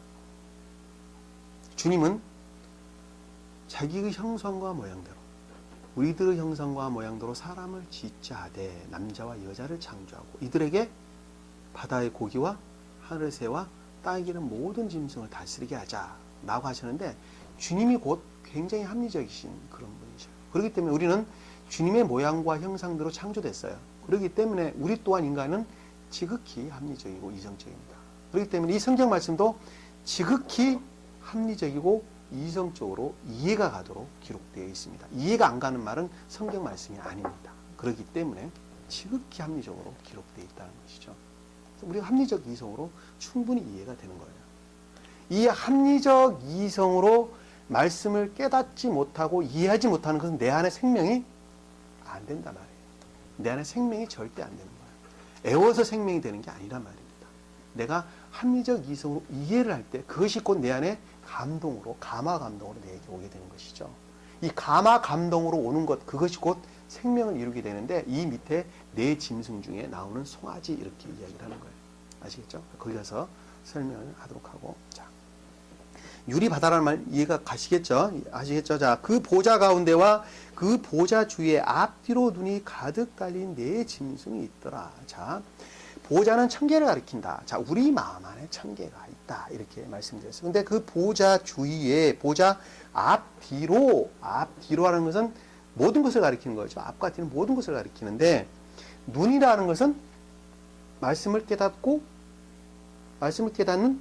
주님은 자기의 형상과 모양대로 우리들의 형상과 모양대로 사람을 짓자 하되 남자와 여자를 창조하고 이들에게 바다의 고기와 하늘의 새와 땅에 기는 모든 짐승을 다스리게 하자 라고 하셨는데 주님이 곧 굉장히 합리적이신 그런 분이셔요. 그렇기 때문에 우리는 주님의 모양과 형상대로 창조됐어요. 그렇기 때문에 우리 또한 인간은 지극히 합리적이고 이성적입니다. 그렇기 때문에 이 성경 말씀도 지극히 합리적이고 이성적으로 이해가 가도록 기록되어 있습니다. 이해가 안 가는 말은 성경 말씀이 아닙니다. 그렇기 때문에 지극히 합리적으로 기록되어 있다는 것이죠. 우리가 합리적 이성으로 충분히 이해가 되는 거예요. 이 합리적 이성으로 말씀을 깨닫지 못하고 이해하지 못하는 것은 내 안에 생명이 안 된단 말이에요. 내 안에 생명이 절대 안 되는 거예요. 애워서 생명이 되는 게 아니란 말입니다. 내가 합리적 이성으로 이해를 할 때 그것이 곧 내 안에 감동으로, 감화 감동으로 내게 오게 되는 것이죠. 이 감화 감동으로 오는 것, 그것이 곧 생명을 이루게 되는데 이 밑에 네 짐승 중에 나오는 송아지 이렇게 이야기를 하는 거예요. 아시겠죠? 거기 가서 설명을 하도록 하고. 자, 유리바다라는 말 이해가 가시겠죠? 아시겠죠? 자, 그 보좌 가운데와 그 보좌 주위에 앞뒤로 눈이 가득 달린 네 짐승이 있더라. 자, 보좌는 천계를 가리킨다. 자, 우리 마음 안에 천계가 있다. 이렇게 말씀드렸어요. 근데 그 보좌 주위에, 보좌 앞뒤로 하는 것은 모든 것을 가리키는 거죠. 앞과 뒤는 모든 것을 가리키는데, 눈이라는 것은 말씀을 깨닫는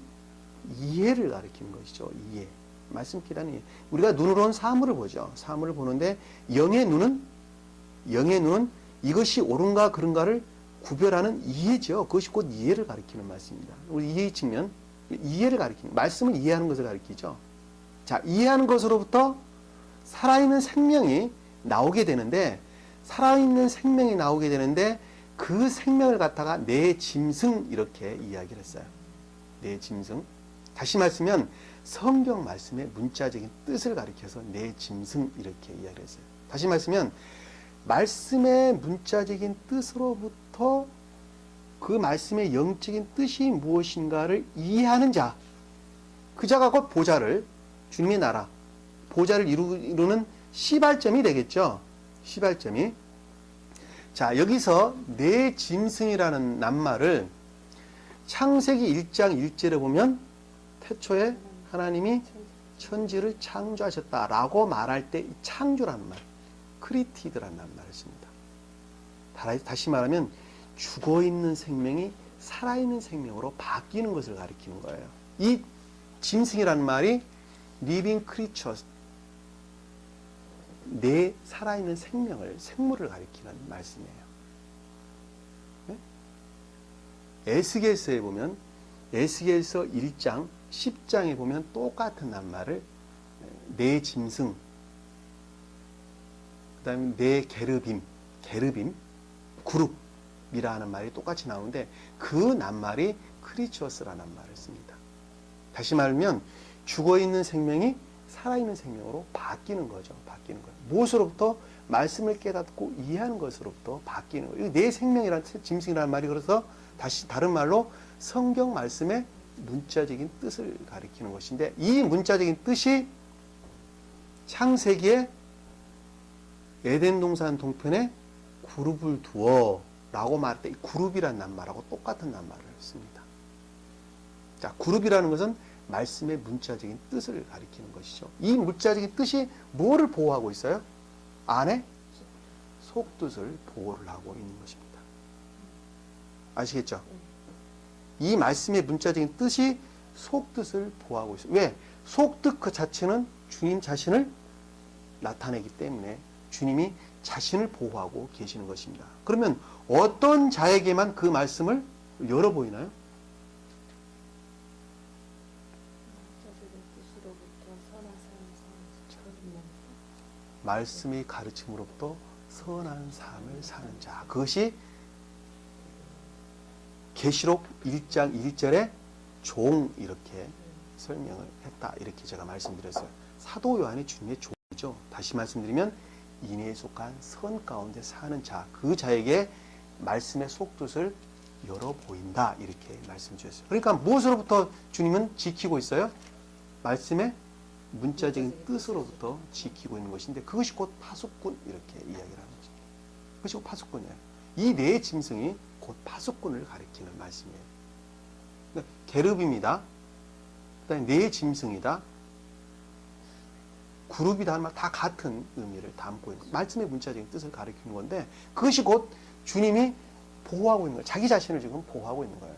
이해를 가리키는 것이죠. 이해. 말씀 깨닫는 이해. 우리가 눈으로는 사물을 보죠. 사물을 보는데 영의 눈은 이것이 옳은가 그른가를 구별하는 이해죠. 그것이 곧 이해를 가리키는 말씀입니다. 우리 이해의 측면, 이해를 가리키는, 말씀을 이해하는 것을 가리키죠. 자, 이해하는 것으로부터 살아있는 생명이 나오게 되는데, 그 생명을 갖다가 내 짐승 이렇게 이야기를 했어요. 내 짐승. 다시 말씀하면 성경 말씀의 문자적인 뜻을 가리켜서 내 짐승 이렇게 이야기를 했어요. 다시 말씀하면 말씀의 문자적인 뜻으로부터 그 말씀의 영적인 뜻이 무엇인가를 이해하는 자, 그 자가 곧 보좌를, 주님의 나라, 보좌를 이루는 시발점이 되겠죠. 시발점이. 자, 여기서 내 짐승이라는 낱말을 창세기 1장 1절에 보면 태초에 하나님이 천지를 창조하셨다라고 말할 때 창조라는 말, 크리티드라는 말을 씁니다. 다시 말하면 죽어있는 생명이 살아있는 생명으로 바뀌는 것을 가리키는 거예요. 이 짐승이라는 말이 living creatures, 내 살아있는 생물을 가리키는 말씀이에요. 네? 에스겔서에 보면, 에스겔서 1장 10장에 보면 똑같은 낱말을 내 짐승, 그 다음에 내 게르빔, 그룹이라는 말이 똑같이 나오는데 그 낱말이 크리처스라는 말을 씁니다. 다시 말하면 죽어있는 생명이 살아있는 생명으로 바뀌는 거죠. 바뀌는 거예요. 무엇으로부터? 말씀을 깨닫고 이해하는 것으로부터 바뀌는 거예요. 내 생명이라는 짐승이라는 말이 그래서 다시 다른 말로 성경 말씀의 문자적인 뜻을 가리키는 것인데 이 문자적인 뜻이 창세기에 에덴 동산 동편에 그룹을 두어 라고 말할 때 그룹이라는 낱말하고 똑같은 낱말을 씁니다. 자, 그룹이라는 것은 말씀의 문자적인 뜻을 가리키는 것이죠. 이 문자적인 뜻이 뭐를 보호하고 있어요? 안에 속뜻을 보호를 하고 있는 것입니다. 아시겠죠? 이 말씀의 문자적인 뜻이 속뜻을 보호하고 있어요. 왜? 속뜻 그 자체는 주님 자신을 나타내기 때문에 주님이 자신을 보호하고 계시는 것입니다. 그러면 어떤 자에게만 그 말씀을 열어 보이나요? 말씀의 가르침으로부터 선한 삶을 사는 자. 그것이 계시록 1장 1절에 종 이렇게 설명을 했다. 이렇게 제가 말씀드렸어요. 사도 요한이 주님의 종이죠. 다시 말씀드리면 인애에 속한 선 가운데 사는 자. 그 자에게 말씀의 속뜻을 열어 보인다. 이렇게 말씀 주셨어요. 그러니까 무엇으로부터 주님은 지키고 있어요? 말씀의 문자적인 뜻으로부터 지키고 있는 것인데 그것이 곧 파수꾼 이렇게 이야기를 하는 거죠. 그것이 곧 파수꾼이에요. 이 네 짐승이 곧 파수꾼을 가리키는 말씀이에요. 그러니까 게르빔이다. 그다음에 네 짐승이다. 그룹이다 하는 말 다 같은 의미를 담고 있는 거예요. 말씀의 문자적인 뜻을 가리키는 건데 그것이 곧 주님이 보호하고 있는 거예요. 자기 자신을 지금 보호하고 있는 거예요.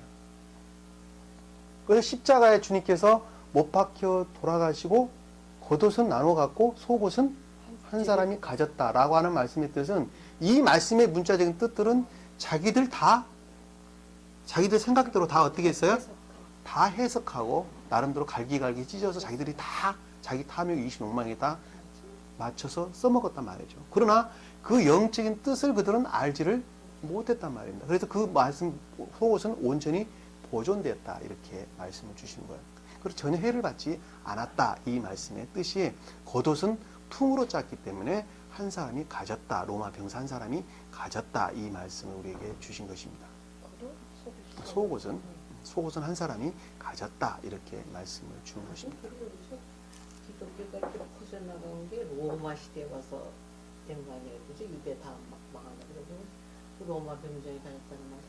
그래서 십자가에 주님께서 못 박혀 돌아가시고 겉옷은 나눠 갖고 속옷은 한 사람이 가졌다라고 하는 말씀의 뜻은 이 말씀의 문자적인 뜻들은 자기들 생각대로 다 어떻게 했어요? 다 해석하고 나름대로 갈기갈기 찢어서 자기들이 다 자기 탐욕, 이식, 욕망에 다 맞춰서 써먹었단 말이죠. 그러나 그 영적인 뜻을 그들은 알지를 못했단 말입니다. 그래서 그 말씀 속옷은 온전히 보존되었다 이렇게 말씀을 주시는 거예요. 그래서 전혀 해를 받지 않았다. 이 말씀의 뜻이 겉옷은 퉁으로 짰기 때문에 한 사람이 가졌다. 로마 병사 한 사람이 가졌다. 이 말씀을 우리에게 주신 것입니다. 속옷은 한 사람이 가졌다. 이렇게 말씀을 주는 것입니다. 기독교가 이렇게 퍼져나간 게 로마 시대에 와서 된 거 아니에요? 그죠? 유대 다 망하고 그러고 그 로마 병정이 가졌다는 말에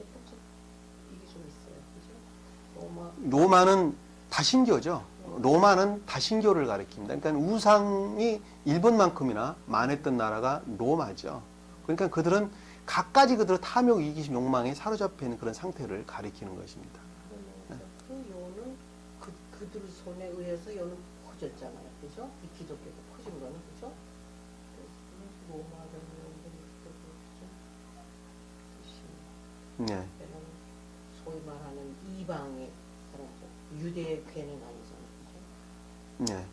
이게 좀 있어요. 그죠? 로마는 다신교죠. 로마는 다신교를 가리킵니다. 그러니까 우상이 일본만큼이나 많았던 나라가 로마죠. 그러니까 그들은 갖가지 그대로 탐욕, 이기심, 욕망에 사로잡혀 있는 그런 상태를 가리키는 것입니다. 그 요는 그들 손에 의해서 요는 퍼졌잖아요, 그죠? 이 기독교가 퍼진 거는 그죠? 로마를 네. 소위 말하는 이방의 사람들, 유대의 괴는 아니잖아요, 그죠? 네.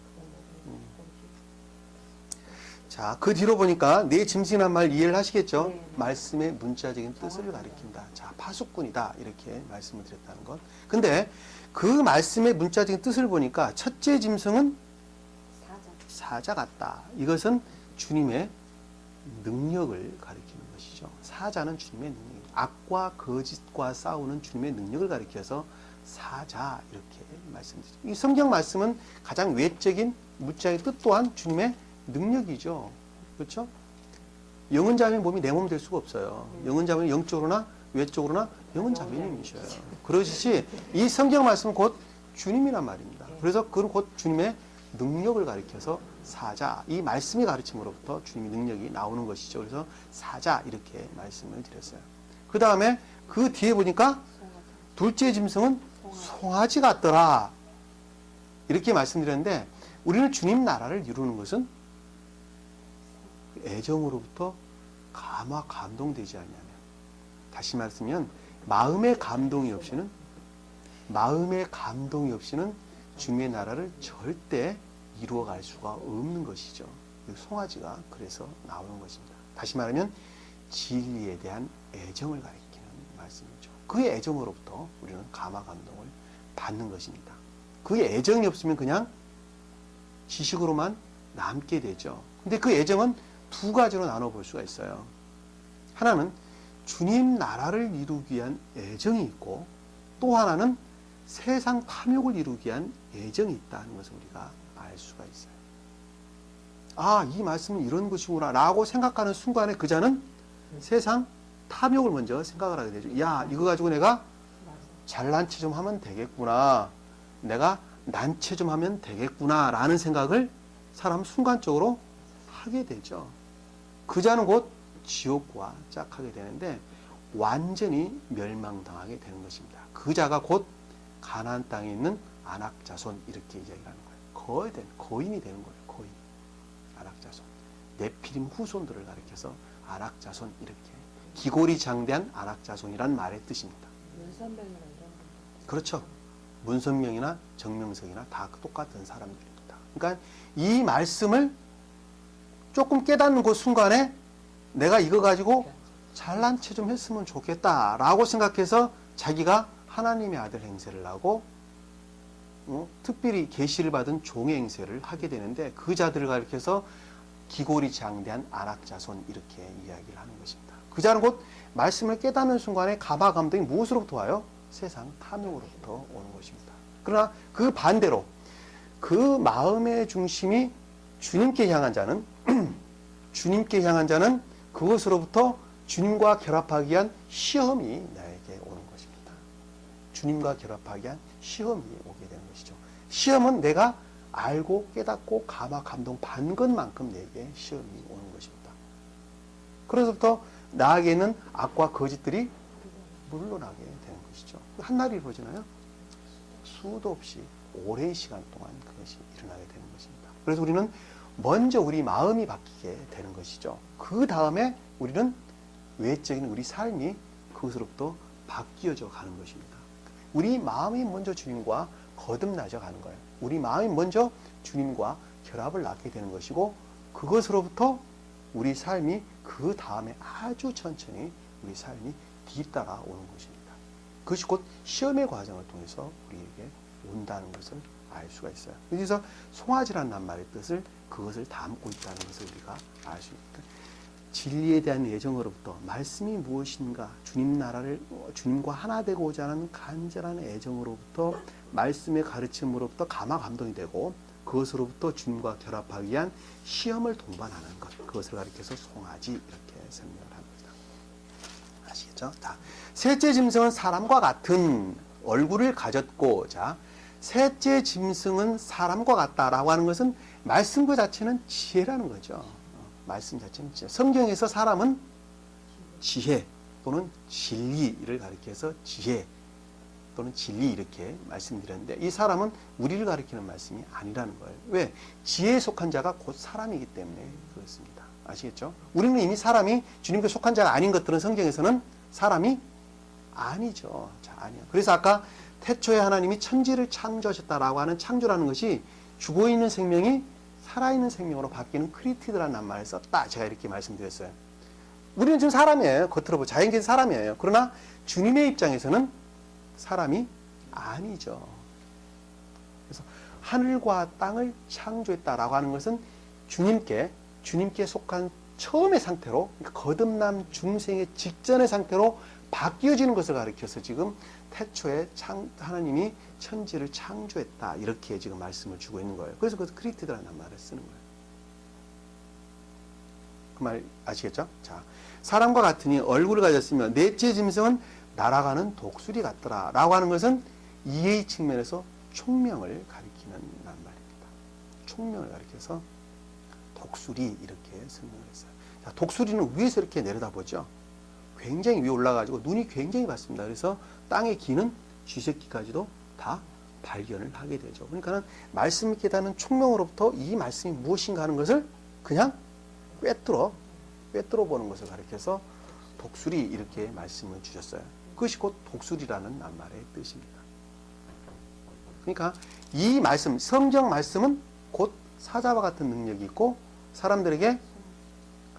자, 그 뒤로 보니까 내 짐승이란 말 이해를 하시겠죠? 네. 말씀의 문자적인 뜻을 가리킨다. 자, 파수꾼이다. 이렇게 말씀을 드렸다는 것. 근데 그 말씀의 문자적인 뜻을 보니까 첫째 짐승은 사자 같다. 이것은 주님의 능력을 가리키는 것이죠. 사자는 주님의 능력. 악과 거짓과 싸우는 주님의 능력을 가리켜서 사자 이렇게 말씀드리죠. 이 성경 말씀은 가장 외적인 문자의 뜻 또한 주님의 능력이죠. 그렇죠? 영은 자매인 몸이 내 몸 될 수가 없어요. 영은 자매는 영적으로나 외적으로나 영은 자매님이셔요. 그러시지 이 성경 말씀은 곧 주님이란 말입니다. 그래서 그건 곧 주님의 능력을 가리켜서 사자, 이 말씀이 가르침으로부터 주님의 능력이 나오는 것이죠. 그래서 사자 이렇게 말씀을 드렸어요. 그 다음에 그 뒤에 보니까 둘째 짐승은 송아지 같더라. 이렇게 말씀드렸는데 우리는 주님 나라를 이루는 것은 애정으로부터 감화 감동되지 않냐면, 다시 말씀하면 마음의 감동이 없이는 주님의 나라를 절대 이루어갈 수가 없는 것이죠. 송아지가 그래서 나오는 것입니다. 다시 말하면 진리에 대한 애정을 가리키는 말씀이죠. 그 애정으로부터 우리는 감화 감동을 받는 것입니다. 그 애정이 없으면 그냥 지식으로만 남게 되죠. 근데 그 애정은 두 가지로 나눠볼 수가 있어요. 하나는 주님 나라를 이루기 위한 애정이 있고, 또 하나는 세상 탐욕을 이루기 위한 애정이 있다는 것을 우리가 알 수가 있어요. 아, 이 말씀은 이런 것이구나 라고 생각하는 순간에 그 자는 세상 탐욕을 먼저 생각을 하게 되죠. 야, 이거 가지고 내가 잘난 체 좀 하면 되겠구나, 내가 난체 좀 하면 되겠구나 라는 생각을 사람 순간적으로 하게 되죠. 그 자는 곧 지옥과 짝하게 되는데 완전히 멸망당하게 되는 것입니다. 그 자가 곧 가나안 땅에 있는 안악자손 이렇게 이야기하는 거예요. 거인이 되는 거예요. 거인. 안악자손. 네피림 후손들을 가리켜서 안악자손 이렇게 기골이 장대한 안악자손이란 말의 뜻입니다. 그렇죠. 문선명이나 정명석이나 다 똑같은 사람들입니다. 그러니까 이 말씀을 조금 깨닫는 그 순간에 내가 이거 가지고 잘난 체 좀 했으면 좋겠다라고 생각해서 자기가 하나님의 아들 행세를 하고 특별히 계시를 받은 종의 행세를 하게 되는데 그 자들을 가리켜서 기골이 장대한 안악자손 이렇게 이야기를 하는 것입니다. 그 자는 곧 말씀을 깨닫는 순간에 감화 감동이 무엇으로부터 와요? 세상 탐욕으로부터 오는 것입니다. 그러나 그 반대로 그 마음의 중심이 주님께 향한 자는 그것으로부터 주님과 결합하기 위한 시험이 나에게 오는 것입니다. 주님과 결합하기 위한 시험이 오게 되는 것이죠. 시험은 내가 알고 깨닫고 감화 감동 받은 것만큼 내게 시험이 오는 것입니다. 그래서부터 나에게는 악과 거짓들이 물러나게 되는 것이죠. 한날이 이루어지나요? 수도 없이 오랜 시간 동안 그것이 일어나게 되는 것입니다. 그래서 우리는 먼저 우리 마음이 바뀌게 되는 것이죠. 그 다음에 우리는 외적인 우리 삶이 그것으로부터 바뀌어져 가는 것입니다. 우리 마음이 먼저 주님과 거듭나져 가는 거예요. 우리 마음이 먼저 주님과 결합을 낳게 되는 것이고, 그것으로부터 우리 삶이 그 다음에 아주 천천히 우리 삶이 뒤따라 오는 것입니다. 그것이 곧 시험의 과정을 통해서 우리에게 온다는 것을 알 수가 있어요. 그래서 송아지라는 말의 뜻을 그것을 담고 있다는 것을 우리가 알 수 있다. 진리에 대한 애정으로부터 말씀이 무엇인가, 주님 나라를 주님과 하나 되고자 하는 간절한 애정으로부터 말씀의 가르침으로부터 감화 감동이 되고, 그것으로부터 주님과 결합하기 위한 시험을 동반하는 것, 그것을 가리켜서 송아지 이렇게 설명을 합니다. 아시겠죠? 자, 셋째 짐승은 사람과 같은 얼굴을 가졌고, 자, 셋째 짐승은 사람과 같다라고 하는 것은 말씀 그 자체는 지혜라는 거죠. 말씀 자체는 지혜. 성경에서 사람은 지혜 또는 진리를 가리켜서 지혜 또는 진리 이렇게 말씀드렸는데 이 사람은 우리를 가리키는 말씀이 아니라는 거예요. 왜? 지혜에 속한 자가 곧 사람이기 때문에 그렇습니다. 아시겠죠? 우리는 이미 사람이 주님께 속한 자가 아닌 것들은 성경에서는 사람이 아니죠. 자, 아니야. 그래서 아까 태초에 하나님이 천지를 창조하셨다라고 하는 창조라는 것이 죽어있는 생명이 살아있는 생명으로 바뀌는 크리티드라는 말을 썼다. 제가 이렇게 말씀드렸어요. 우리는 지금 사람이에요. 겉으로 보면 자연계는 사람이에요. 그러나 주님의 입장에서는 사람이 아니죠. 그래서 하늘과 땅을 창조했다라고 하는 것은 주님께 속한 처음의 상태로, 그러니까 거듭남 중생의 직전의 상태로 바뀌어지는 것을 가리켜서 지금 태초에 하나님이 천지를 창조했다 이렇게 지금 말씀을 주고 있는 거예요. 그래서 그 크리티드라는 말을 쓰는 거예요. 그 말 아시겠죠? 자, 사람과 같으니 얼굴을 가졌으며 넷째 짐승은 날아가는 독수리 같더라 라고 하는 것은 이해의 측면에서 총명을 가리키는 말입니다. 총명을 가리켜서 독수리 이렇게 설명을 했어요. 자, 독수리는 위에서 이렇게 내려다보죠. 굉장히 위에 올라가지고 눈이 굉장히 밝습니다. 그래서 땅에 기는 쥐새끼까지도 다 발견을 하게 되죠. 그러니까 말씀 깨닫는 총명으로부터 이 말씀이 무엇인가 하는 것을 그냥 꿰뚫어 보는 것을 가리켜서 독수리 이렇게 말씀을 주셨어요. 그것이 곧 독수리라는 낱말의 뜻입니다. 그러니까 이 말씀, 성경 말씀은 곧 사자와 같은 능력이 있고 사람들에게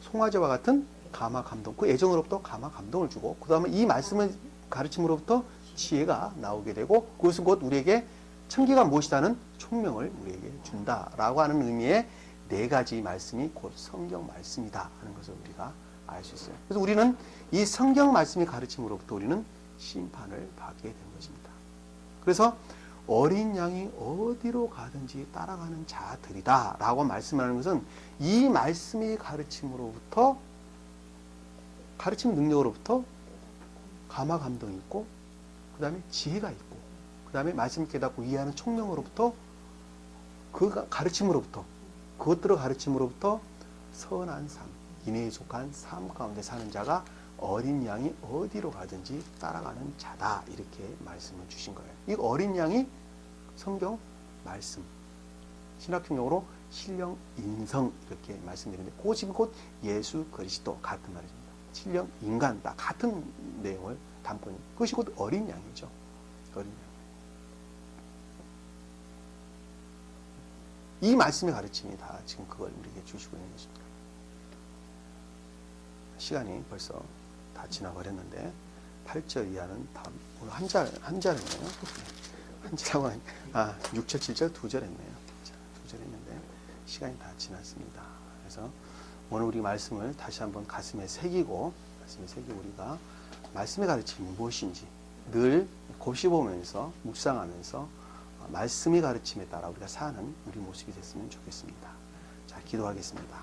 송아지와 같은 감화 감동, 그 애정으로부터 감화 감동을 주고 그 다음에 이 말씀의 가르침으로부터 지혜가 나오게 되고 그것은 곧 우리에게 천계가 무엇이다는 총명을 우리에게 준다라고 하는 의미의 네 가지 말씀이 곧 성경 말씀이다 하는 것을 우리가 알 수 있어요. 그래서 우리는 이 성경 말씀의 가르침으로부터 우리는 심판을 받게 된 것입니다. 그래서 어린 양이 어디로 가든지 따라가는 자들이다 라고 말씀하는 것은 이 말씀의 가르침으로부터 가르침 능력으로부터 감화 감동이 있고 그 다음에 지혜가 있고 그 다음에 말씀 깨닫고 이해하는 총명으로부터 그 가르침으로부터 그것들을 가르침으로부터 선한 삶, 인애에 속한 삶 가운데 사는 자가 어린 양이 어디로 가든지 따라가는 자다 이렇게 말씀을 주신 거예요. 이 어린 양이 성경 말씀, 신학용어로 신령 인성 이렇게 말씀드리는데 그것이 곧 예수 그리스도 같은 말입니다. 신령 인간 다 같은 내용을 담고 있는 그것이 곧 어린 양이죠. 어린 양. 이 말씀의 가르침이 다 지금 그걸 우리에게 주시고 있는 것입니다. 시간이 벌써 다 지나버렸는데 8절 이하는 다 오늘 한 절 했네요. 한 절하고 6절, 7절 2절 했네요. 자, 2절 했는데 시간이 다 지났습니다. 그래서 오늘 우리 말씀을 다시 한번 가슴에 새기고 우리가 말씀의 가르침이 무엇인지 늘 곱씹어보면서 묵상하면서 말씀의 가르침에 따라 우리가 사는 우리 모습이 됐으면 좋겠습니다. 자, 기도하겠습니다.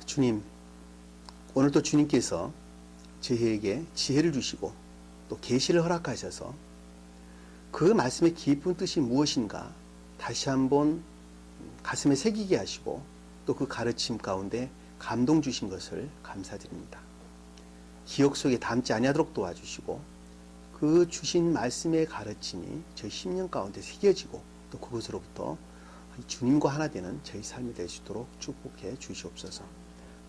주님, 오늘도 주님께서 저희에게 지혜를 주시고 또 계시를 허락하셔서 그 말씀의 깊은 뜻이 무엇인가 다시 한번 가슴에 새기게 하시고 또 그 가르침 가운데 감동 주신 것을 감사드립니다. 기억 속에 담지 아니하도록 도와주시고 그 주신 말씀의 가르침이 저희 심령 가운데 새겨지고 또 그것으로부터 주님과 하나 되는 저희 삶이 될 수 있도록 축복해 주시옵소서.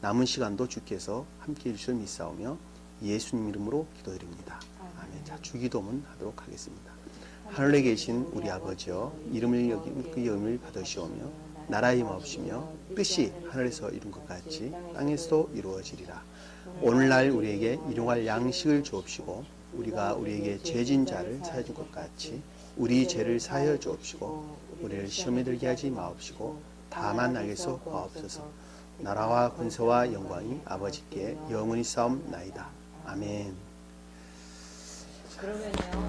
남은 시간도 주께서 함께해 주실 믿사오며 예수님 이름으로 기도드립니다. 아멘. 자, 주기도문 하도록 하겠습니다. 하늘에 계신 우리 아버지여, 이름을 여긴 그 영을 받으시오며 나라의 마옵시며 뜻이 하늘에서 이룬 것 같이 땅에서도 이루어지리라. 오늘날 우리에게 일용할 양식을 주옵시고 우리가 우리에게 죄진 자를 사해 준 것 같이 우리 죄를 사하여 주옵시고 우리를 시험에 들게 하지 마옵시고 다만 날개서 구하옵소서. 나라와 권세와 영광이 아버지께 영원히 싸움나이다. 아멘. 그러면요.